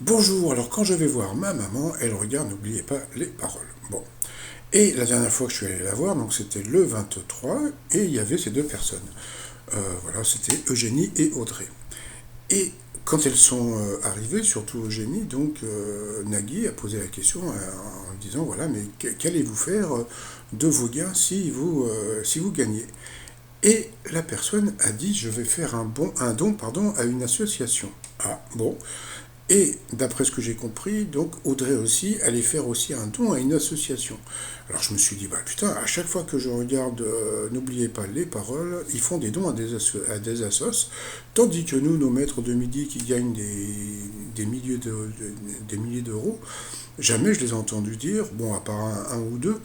Bonjour, alors quand je vais voir ma maman, elle regarde, n'oubliez pas les paroles. Bon. Et la dernière fois que je suis allé la voir, donc c'était le 23, et il y avait ces deux personnes. Voilà, c'était Eugénie et Audrey. Et quand elles sont arrivées, surtout Eugénie, donc Nagui a posé la question en disant, voilà, mais qu'allez-vous faire de vos gains si vous gagnez? Et la personne a dit, je vais faire un don pardon, à une association. Ah, bon. Et d'après ce que j'ai compris, donc Audrey aussi allait faire aussi un don à une association. Alors je me suis dit, bah putain, à chaque fois que je regarde, n'oubliez pas les paroles, ils font des dons à des assos, tandis que nous, nos maîtres de midi qui gagnent des milliers d'euros, jamais je les ai entendus dire, bon, à part un ou deux,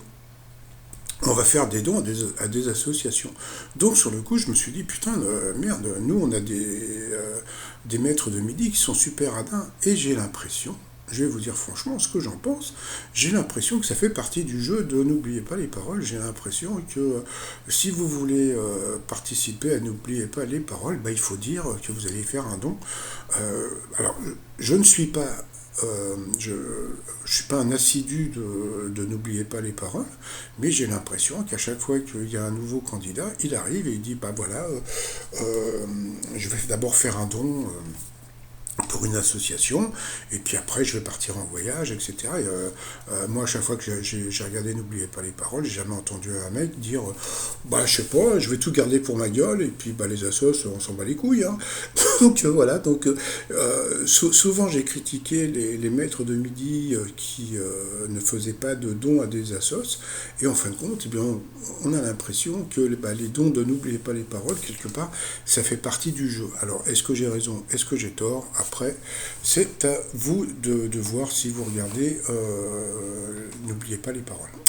on va faire des dons à des associations. Donc sur le coup, je me suis dit, putain, merde, nous on a des maîtres de midi qui sont super radins, et j'ai l'impression, je vais vous dire franchement ce que j'en pense, j'ai l'impression que ça fait partie du jeu de n'oubliez pas les paroles, j'ai l'impression que si vous voulez participer à n'oubliez pas les paroles, bah, il faut dire que vous allez faire un don. Alors, je ne suis pas je ne suis pas un assidu de n'oubliez pas les paroles, mais j'ai l'impression qu'à chaque fois qu'il y a un nouveau candidat, il arrive et il dit, bah voilà, je vais d'abord faire un don pour une association, et puis après je vais partir en voyage, etc. Et, moi, à chaque fois que j'ai regardé N'oubliez pas les paroles, j'ai jamais entendu un mec dire bah je sais pas, je vais tout garder pour ma gueule, et puis bah les assos, on s'en bat les couilles. Hein. Donc voilà, donc souvent j'ai critiqué les maîtres de midi qui ne faisaient pas de dons à des assos, et en fin de compte, eh bien, on a l'impression que bah, les dons de N'oubliez pas les paroles, quelque part, ça fait partie du jeu. Alors, est-ce que j'ai raison? Est-ce que j'ai tort? Après, c'est à vous de voir si vous regardez N'oubliez pas les paroles.